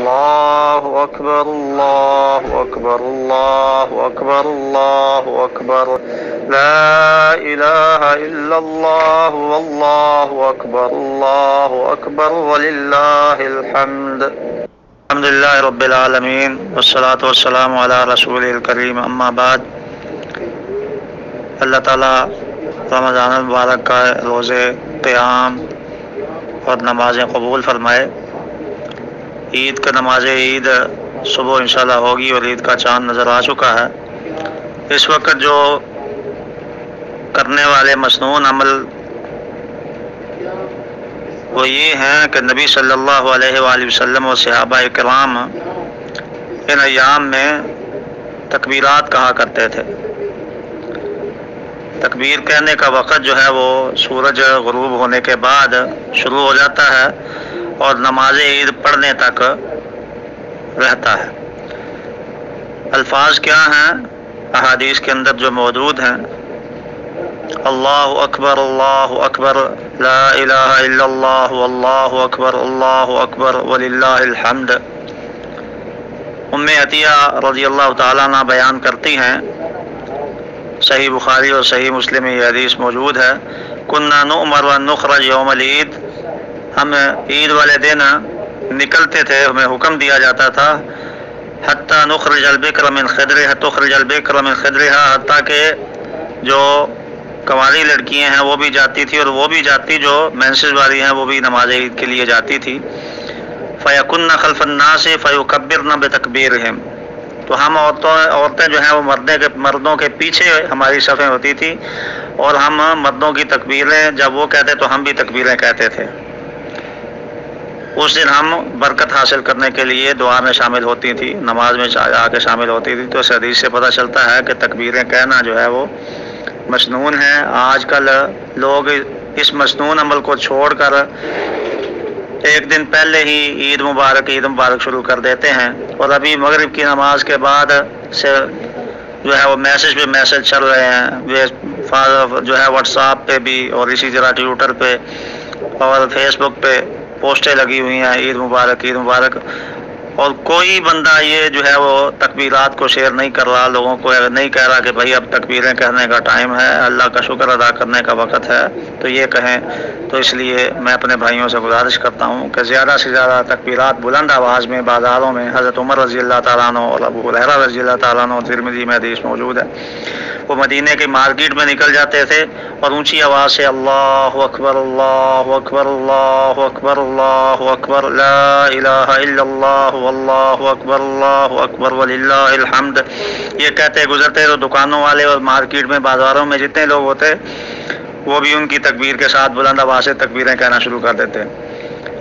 اللہ اکبر اللہ اکبر اللہ اکبر اللہ اکبر لا الہ الا اللہ واللہ اکبر وللہ الحمد الحمدللہ رب العالمین والصلاة والسلام علی رسول الکریم اما بعد۔ اللہ تعالیٰ رمضان المبارک کا روزے قیام اور نمازیں قبول فرمائے۔ عید کا نماز عید صبح انشاءاللہ ہوگی اور عید کا چاند نظر آ چکا ہے۔ اس وقت جو کرنے والے مسنون عمل وہ یہ ہیں کہ نبی صلی اللہ علیہ وآلہ وسلم اور صحابہ کرام ان ایام میں تکبیرات کہا کرتے تھے۔ تکبیر کہنے کا وقت جو ہے وہ سورج غروب ہونے کے بعد شروع ہو جاتا ہے اور نماز عید پڑھنے تک رہتا ہے۔ الفاظ کیا ہیں احادیث کے اندر جو موجود ہیں؟ اللہ اکبر لا الہ الا اللہ واللہ اکبر وللہ الحمد۔ ام عطیہ رضی اللہ تعالیٰ عنہ بیان کرتی ہیں، صحیح بخاری اور صحیح مسلم میں یہ حدیث موجود ہے، کننا نؤمر ان نخرج یوم العید، ہم عید والے دن نکلتے تھے، ہمیں حکم دیا جاتا تھا، حتی نخرج البکر من خدرها، حتیٰ کہ جو کنواری لڑکیاں ہیں وہ بھی جاتی تھی اور وہ بھی جاتی جو مینسز والی ہیں وہ بھی نماز عید کے لیے جاتی تھی۔ فیکن خلف الناس فیکبرن بتکبیرہم، تو ہم عورتیں جو ہیں وہ مردوں کے پیچھے ہماری صفیں ہوتی تھی اور ہم مردوں کی تکبیریں جب وہ کہتے تو ہم بھی تکبیریں کہتے تھے۔ اس دن ہم برکت حاصل کرنے کے لیے دعا میں شامل ہوتی تھی، نماز میں آ کے شامل ہوتی تھی۔ تو اس حدیث سے پتہ چلتا ہے کہ تکبیریں کہنا جو ہے وہ مسنون ہے۔ آج کل لوگ اس مسنون عمل کو چھوڑ کر ایک دن پہلے ہی عید مبارک شروع کر دیتے ہیں، اور ابھی مغرب کی نماز کے بعد سے جو ہے وہ میسج پہ میسج چل رہے ہیں، جو ہے واٹس ایپ پہ بھی اور اسی طرح ٹویٹر پہ اور فیس بک پہ پوسٹیں لگی ہوئی ہیں عید مبارک۔ اور کوئی بندہ یہ جو ہے وہ تکبیرات کو شیئر نہیں کر رہا، لوگوں کو نہیں کہہ رہا کہ بھائی اب تکبیریں کہنے کا ٹائم ہے، اللہ کا شکر ادا کرنے کا وقت ہے تو یہ کہیں۔ تو اس لیے میں اپنے بھائیوں سے گزارش کرتا ہوں کہ زیادہ سے زیادہ تکبیرات بلند آواز میں بازاروں میں، حضرت عمر رضی اللہ تعالیٰ عنہ اور ابو ہریرہ رضی اللہ تعالیٰ عنہ، ترمذی میں حدیث موجود ہے، وہ مدینے کی مارکیٹ میں نکل جاتے تھے اور اونچی آواز سے اللہ اکبر لا الہ الا اللہ واللہ اکبر وللہ الحمد، یہ کہتے گزرتے تو دکانوں والے اور مارکیٹ میں بازاروں میں جتنے لوگ ہوتے وہ بھی ان کی تکبیر کے ساتھ بلند آواز سے تکبیریں کہنا شروع کر دیتے۔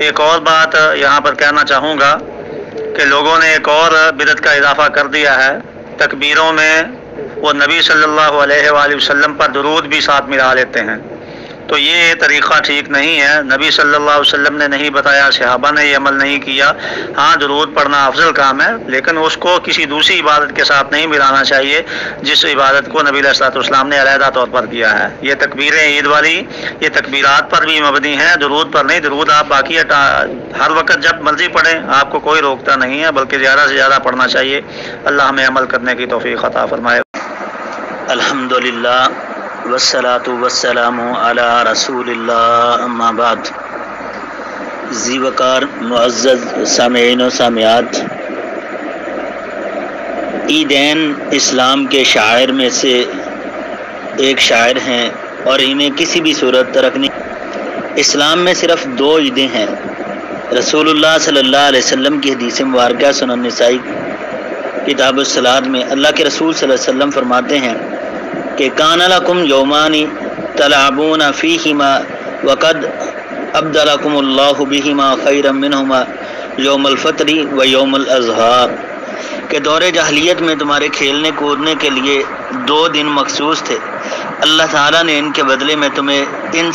ایک اور بات یہاں پر کہنا چاہوں گا کہ لوگوں نے ایک اور بدعت کا اضافہ کر دیا ہے، تکبیروں میں وہ نبی صلی اللہ علیہ وآلہ وسلم پر درود بھی ساتھ ملا لیتے ہیں۔ تو یہ طریقہ ٹھیک نہیں ہے، نبی صلی اللہ علیہ وسلم نے نہیں بتایا، صحابہ نے یہ عمل نہیں کیا۔ ہاں درود پڑھنا افضل کام ہے، لیکن اس کو کسی دوسری عبادت کے ساتھ نہیں ملانا چاہیے جس عبادت کو نبی علیہ الصلوۃ والسلام نے علیحدہ طور پر کیا ہے۔ یہ تکبیریں عید والی یہ تکبیرات پر بھی مبنی ہیں، درود پر نہیں۔ درود آپ باقی ہر وقت جب مرضی پڑھیں، آپ کو کوئی روکتا نہیں ہے، بلکہ زیادہ سے زیادہ پڑھنا چاہیے۔ اللہ ہمیں عمل کرنے کی توفیق عطا فرمائے۔ الحمدللہ والصلاة والسلام علی رسول اللہ، اما بعد۔ ذی وقار معزز سامعین و سامعات، عیدین اسلام کے شاعر میں سے ایک شاعر ہیں اور انہیں کسی بھی صورت رکھنی۔ اسلام میں صرف 2 عیدیں ہیں۔ رسول اللہ صلی اللہ علیہ وسلم کی حدیث مبارکہ سنن نسائی کتاب الصلاۃ میں اللہ کے رسول صلی اللہ علیہ وسلم فرماتے ہیں کہ کان لکم یومان تلعبون فیہما وقد ابدلکم اللہ بہما خیرا منہما یوم الفطر و یوم الاضحیٰ، کہ دور جاہلیت میں تمہارے کھیلنے کودنے کے لیے 2 دن مخصوص تھے، اللہ تعالیٰ نے ان کے بدلے میں تمہیں ان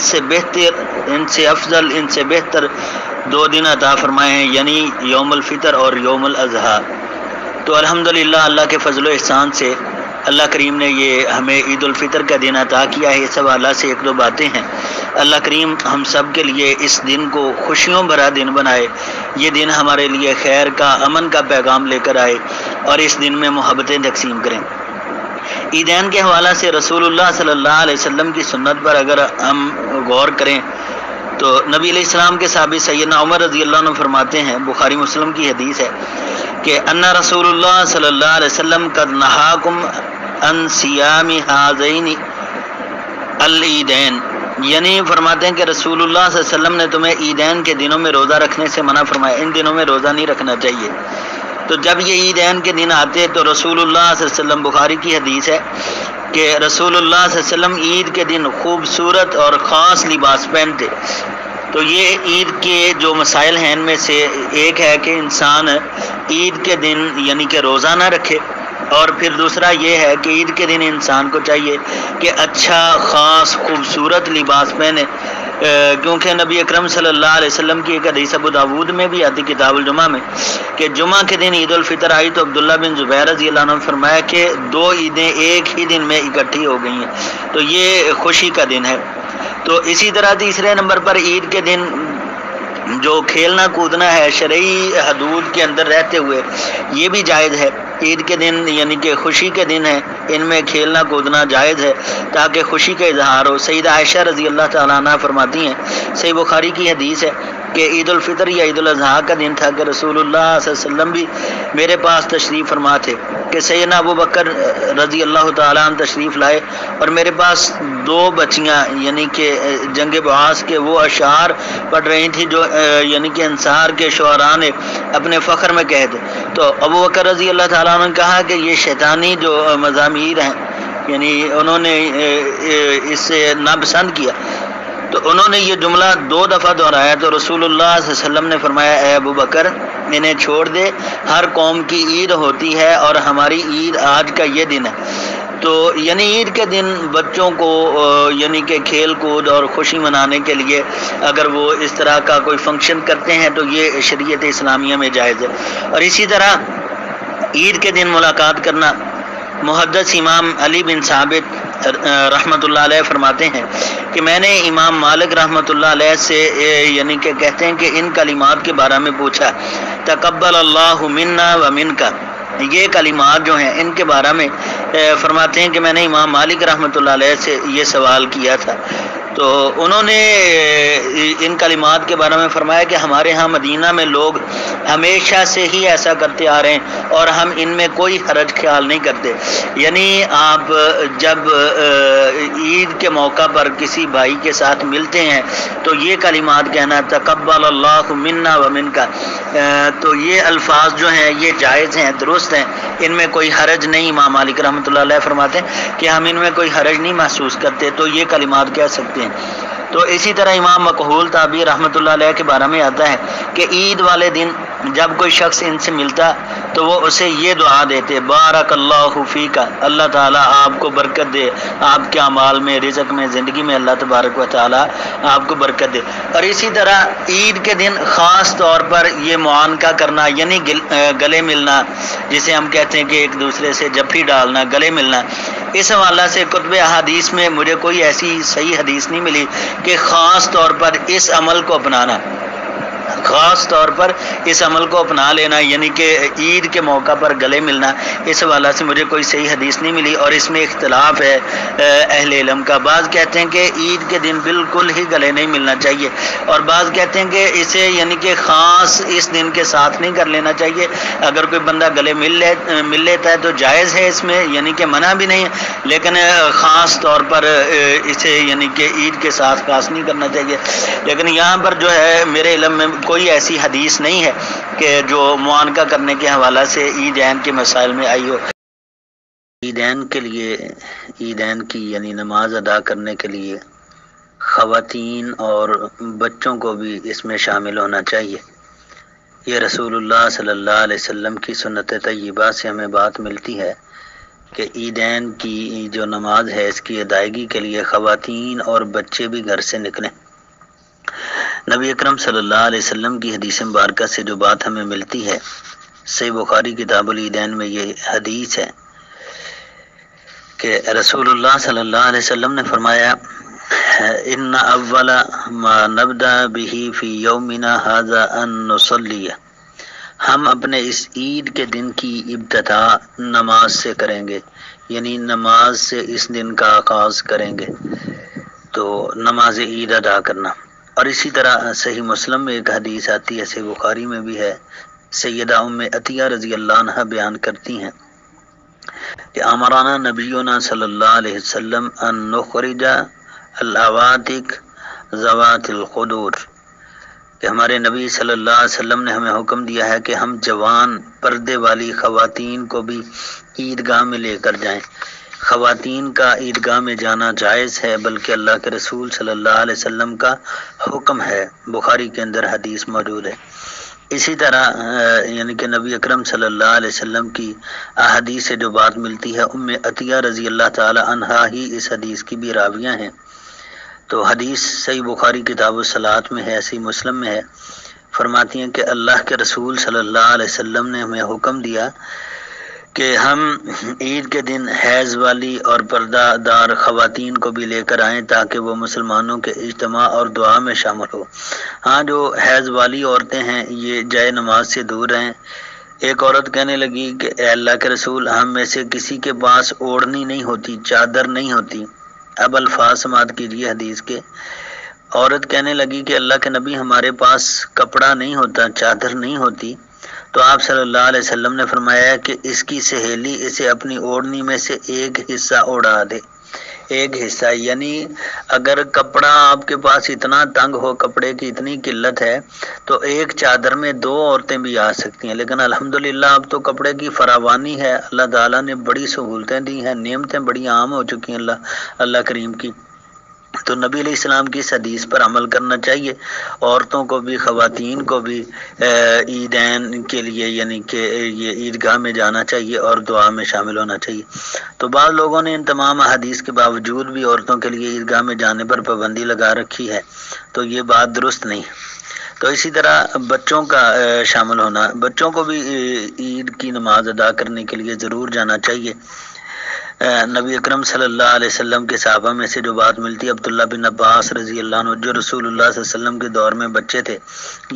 سے افضل ان سے بہتر 2 دن عطا فرمائے ہیں، یعنی یوم الفطر اور یوم الاضحیٰ۔ تو الحمدللہ اللہ کے فضل و احسان سے اللہ کریم نے یہ ہمیں عید الفطر کا دن عطا کیا ہے، اس حوالے سے ایک دو باتیں ہیں۔ اللہ کریم ہم سب کے لیے اس دن کو خوشیوں بھرا دن بنائے، یہ دن ہمارے لیے خیر کا، امن کا پیغام لے کر آئے، اور اس دن میں محبتیں تقسیم کریں۔ عیدین کے حوالے سے رسول اللہ صلی اللہ علیہ وسلم کی سنت پر اگر ہم غور کریں تو نبی علیہ السلام کے صحابی سیدنا عمر رضی اللہ عنہ فرماتے ہیں، بخاری مسلم کی حدیث ہے کہ ان رسول اللہ صلی اللہ علیہ وسلم قد نہاکم ان صیام ہذین العیدین، یعنی فرماتے ہیں کہ رسول اللہ صلی اللہ علیہ وسلم نے تمہیں عیدین کے دنوں میں روزہ رکھنے سے منع فرمایا، ان دنوں میں روزہ نہیں رکھنا چاہیے۔ تو جب یہ عیدین کے دن آتے تو رسول اللہ صلی اللہ علیہ وسلم، بخاری کی حدیث ہے کہ رسول اللہ صلی اللہ علیہ وسلم عید کے دن خوبصورت اور خاص لباس پہنتے۔ تو یہ عید کے جو مسائل ہیں ان میں سے ایک ہے کہ انسان عید کے دن یعنی کہ روزہ نہ رکھے، اور پھر دوسرا یہ ہے کہ عید کے دن انسان کو چاہیے کہ اچھا خاص خوبصورت لباس پہنے، کیونکہ نبی اکرم صلی اللہ علیہ وسلم کی ایک حدیث ابو داود میں بھی آتی کتاب الجمعہ میں کہ جمعہ کے دن عید الفطر آئی تو عبداللہ بن زبیر رضی اللہ عنہ نے فرمایا کہ دو عیدیں ایک ہی دن میں اکٹھی ہو گئی ہیں، تو یہ خوشی کا دن ہے۔ تو اسی طرح تیسرے نمبر پر عید کے دن جو کھیلنا کودنا ہے شرعی حدود کے اندر رہتے ہوئے یہ بھی جائز ہے۔ عید کے دن یعنی کہ خوشی کے دن ہے، ان میں کھیلنا کودنا جائز ہے تاکہ خوشی کا اظہار ہو۔ سیدہ عائشہ رضی اللہ تعالیٰ عنہ فرماتی ہیں، صحیح بخاری کی حدیث ہے کہ عید الفطر یا عید الاضحیٰ کا دن تھا کہ رسول اللہ صلی اللہ علیہ وسلم بھی میرے پاس تشریف فرما تھے کہ سیدنا ابو بکر رضی اللہ تعالیٰ عنہ تشریف لائے اور میرے پاس دو بچیاں یعنی کہ جنگ بعاث کے وہ اشعار پڑھ رہی تھیں جو یعنی کہ انصار کے شعراء نے اپنے فخر میں کہے تھے۔ تو ابو بکر رضی اللہ تعالیٰ عنہ نے کہا کہ یہ شیطانی جو مزامیر ہیں یعنی انہوں نے اس سے ناپسند کیا، تو انہوں نے یہ جملہ 2 دفعہ دہرایا تو رسول اللہ صلی اللہ علیہ وسلم نے فرمایا اے ابو بکر انہیں چھوڑ دے، ہر قوم کی عید ہوتی ہے اور ہماری عید آج کا یہ دن ہے۔ تو یعنی عید کے دن بچوں کو یعنی کہ کھیل کود اور خوشی منانے کے لیے اگر وہ اس طرح کا کوئی فنکشن کرتے ہیں تو یہ شریعت اسلامیہ میں جائز ہے۔ اور اسی طرح عید کے دن ملاقات کرنا، محدث امام علی بن ثابت رحمۃ اللہ علیہ فرماتے ہیں کہ میں نے امام مالک رحمۃ اللہ علیہ سے یعنی کہ کہتے ہیں کہ ان کلمات کے بارے میں پوچھا، تقبل اللہ منا و منکا، یہ کلمات جو ہیں ان کے بارے میں فرماتے ہیں کہ میں نے امام مالک رحمۃ اللہ علیہ سے یہ سوال کیا تھا، تو انہوں نے ان کلمات کے بارے میں فرمایا کہ ہمارے ہاں مدینہ میں لوگ ہمیشہ سے ہی ایسا کرتے آ رہے ہیں اور ہم ان میں کوئی حرج خیال نہیں کرتے۔ یعنی آپ جب عید کے موقع پر کسی بھائی کے ساتھ ملتے ہیں تو یہ کلمات کہنا تقبل اللہ منا و منکا، تو یہ الفاظ جو ہیں یہ جائز ہیں، درست ہیں، ان میں کوئی حرج نہیں۔ امام مالک رحمۃ اللہ علیہ فرماتے ہیں کہ ہم ان میں کوئی حرج نہیں محسوس کرتے، تو یہ کلمات کہہ سکتے ہیں۔ تو اسی طرح امام مکحول تابعی رحمۃ اللہ علیہ کے بارے میں آتا ہے کہ عید والے دن جب کوئی شخص ان سے ملتا تو وہ اسے یہ دعا دیتے، بارک اللہ فیکا، اللہ تعالیٰ آپ کو برکت دے، آپ کے اعمال میں، رزق میں، زندگی میں اللہ تبارک و تعالیٰ آپ کو برکت دے۔ اور اسی طرح عید کے دن خاص طور پر یہ معانقہ کرنا یعنی گلے ملنا، جسے ہم کہتے ہیں کہ ایک دوسرے سے جفی ڈالنا، گلے ملنا، اس حوالے سے کتب احادیث میں مجھے کوئی ایسی صحیح حدیث نہیں ملی کہ خاص طور پر اس عمل کو اپنانا، خاص طور پر اس عمل کو اپنا لینا یعنی کہ عید کے موقع پر گلے ملنا، اس حوالے سے مجھے کوئی صحیح حدیث نہیں ملی، اور اس میں اختلاف ہے اہل علم کا۔ بعض کہتے ہیں کہ عید کے دن بالکل ہی گلے نہیں ملنا چاہیے، اور بعض کہتے ہیں کہ اسے یعنی کہ خاص اس دن کے ساتھ نہیں کر لینا چاہیے، اگر کوئی بندہ گلے مل لیتا ہے تو جائز ہے، اس میں یعنی کہ منع بھی نہیں ہے، لیکن خاص طور پر اسے یعنی کہ عید کے ساتھ خاص نہیں کرنا چاہیے۔ لیکن یہاں پر جو ہے میرے علم میں کوئی ایسی حدیث نہیں ہے کہ جو معانقہ کرنے کے حوالے سے عیدین کے مسائل میں آئی ہو۔ عیدین کے لیے، عیدین کی یعنی نماز ادا کرنے کے لیے خواتین اور بچوں کو بھی اس میں شامل ہونا چاہیے۔ یہ رسول اللہ صلی اللہ علیہ وسلم کی سنت طیبہ سے ہمیں بات ملتی ہے کہ عیدین کی جو نماز ہے اس کی ادائیگی کے لیے خواتین اور بچے بھی گھر سے نکلیں۔ نبی اکرم صلی اللہ علیہ وسلم کی حدیث مبارکہ سے جو بات ہمیں ملتی ہے، صحیح بخاری کتاب العیدین میں یہ حدیث ہے کہ رسول اللہ صلی اللہ علیہ وسلم نے فرمایا ان اول ما نبدا به فی یومنا ھذا ان نصلی، ہم اپنے اس عید کے دن کی ابتدا نماز سے کریں گے، یعنی نماز سے اس دن کا آغاز کریں گے، تو نماز عید ادا کرنا۔ اور اسی طرح صحیح مسلم میں ایک حدیث آتی ہے، صحیح بخاری میں بھی ہے، سیدہ ام عطیہ رضی اللہ عنہ بیان کرتی ہیں کہ امرانا نبینا صلی اللہ علیہ وسلم ان نخرج العواتق ذوات الخدور، کہ ہمارے نبی صلی اللہ علیہ وسلم نے ہمیں حکم دیا ہے کہ ہم جوان پردے والی خواتین کو بھی عیدگاہ میں لے کر جائیں۔ خواتین کا عیدگاہ میں جانا جائز ہے، بلکہ اللہ کے رسول صلی اللہ علیہ وسلم کا حکم ہے، بخاری کے اندر حدیث موجود ہے۔ اسی طرح یعنی کہ نبی اکرم صلی اللہ علیہ وسلم کی احادیث سے جو بات ملتی ہے، ام عطیہ رضی اللہ تعالی عنہا ہی اس حدیث کی بھی راویہ ہیں۔ تو حدیث صحیح بخاری کتاب الصلاۃ میں ہے، صحیح مسلم میں ہے، فرماتی ہیں کہ اللہ کے رسول صلی اللہ علیہ وسلم نے ہمیں حکم دیا کہ ہم عید کے دن حیض والی اور پردہ دار خواتین کو بھی لے کر آئیں تاکہ وہ مسلمانوں کے اجتماع اور دعا میں شامل ہو۔ ہاں، جو حیض والی عورتیں ہیں یہ جائے نماز سے دور رہیں۔ ایک عورت کہنے لگی کہ اے اللہ کے رسول، ہم میں سے کسی کے پاس اوڑھنی نہیں ہوتی، چادر نہیں ہوتی۔ اب الفاظ سماعت کیجیے حدیث کے۔ عورت کہنے لگی کہ اللہ کے نبی، ہمارے پاس کپڑا نہیں ہوتا، چادر نہیں ہوتی۔ تو آپ صلی اللہ علیہ وسلم نے فرمایا کہ اس کی سہیلی اسے اپنی اوڑھنی میں سے ایک حصہ اڑا دے، ایک حصہ، یعنی اگر کپڑا آپ کے پاس اتنا تنگ ہو، کپڑے کی اتنی قلت ہے، تو ایک چادر میں دو عورتیں بھی آ سکتی ہیں۔ لیکن الحمدللہ اب تو کپڑے کی فراوانی ہے، اللہ تعالیٰ نے بڑی سہولتیں دی ہیں، نعمتیں بڑی عام ہو چکی ہیں اللہ کریم کی۔ تو نبی علیہ السلام کی اس حدیث پر عمل کرنا چاہیے، عورتوں کو بھی خواتین کو بھی عیدین کے لیے یعنی کہ یہ عیدگاہ میں جانا چاہیے اور دعا میں شامل ہونا چاہیے۔ تو بعض لوگوں نے ان تمام حدیث کے باوجود بھی عورتوں کے لیے عیدگاہ میں جانے پر پابندی لگا رکھی ہے، تو یہ بات درست نہیں۔ تو اسی طرح بچوں کا شامل ہونا، بچوں کو بھی عید کی نماز ادا کرنے کے لیے ضرور جانا چاہیے۔ نبی اکرم صلی اللہ علیہ وسلم کے صحابہ میں سے جو بات ملتی ہے، عبداللہ بن عباس رضی اللہ عنہ، جو رسول اللہ صلی اللہ علیہ وسلم کے دور میں بچے تھے،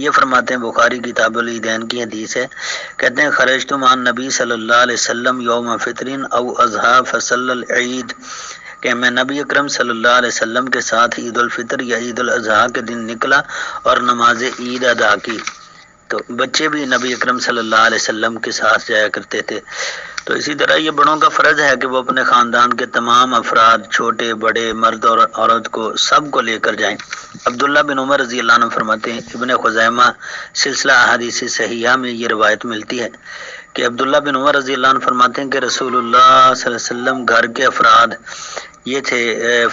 یہ فرماتے ہیں، بخاری کتاب العیدین کی حدیث ہے، کہتے ہیں خرجت مع النبی صلی اللہ علیہ وسلم یوم فطر او اضحیٰ فصلی العید، کہ میں نبی اکرم صلی اللہ علیہ وسلم کے ساتھ عید الفطر یا عید الاضحیٰ کے دن نکلا اور نماز عید ادا کی۔ تو بچے بھی نبی اکرم صلی اللہ علیہ وسلم کے ساتھ جایا کرتے تھے۔ تو اسی طرح یہ بڑوں کا فرض ہے کہ وہ اپنے خاندان کے تمام افراد، چھوٹے بڑے، مرد اور عورت کو، سب کو لے کر جائیں۔ عبداللہ بن عمر رضی اللہ عنہ فرماتے ہیں، ابن خزیمہ سلسلہ احادیث صحیحہ میں یہ روایت ملتی ہے کہ عبداللہ بن عمر رضی اللہ عنہ فرماتے ہیں کہ رسول اللہ صلی اللہ علیہ وسلم گھر کے افراد یہ تھے،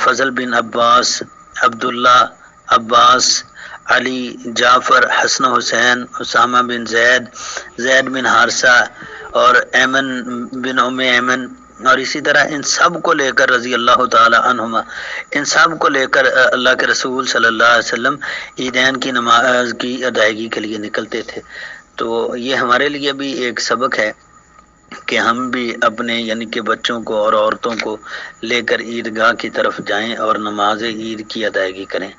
فضل بن عباس، عبداللہ، عباس، علی، جعفر، حسن حسین، اسامہ بن زید، زید بن حارثہ اور ایمن بن ایمن، اور اسی طرح ان سب کو لے کر رضی اللہ تعالی عنہما، ان سب کو لے کر اللہ کے رسول صلی اللہ علیہ وسلم عیدین کی نماز کی ادائیگی کے لیے نکلتے تھے۔ تو یہ ہمارے لیے بھی ایک سبق ہے کہ ہم بھی اپنے یعنی کہ بچوں کو اور عورتوں کو لے کر عیدگاہ کی طرف جائیں اور نماز عید کی ادائیگی کریں۔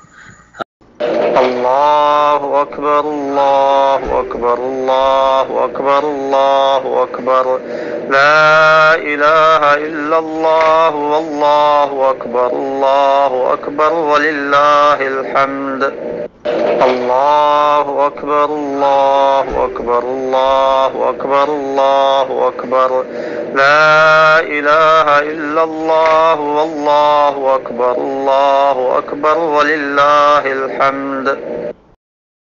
اللہ اکبر اللہ اکبر اللہ اکبر اللہ اکبر، لا الہ الا اللہ واللہ اکبر وللہ الحمد۔ اللہ اکبر اللہ اکبر اللہ اکبر اللہ اکبر، لا الہ الا اللہ واللہ اکبر وللہ الحمد۔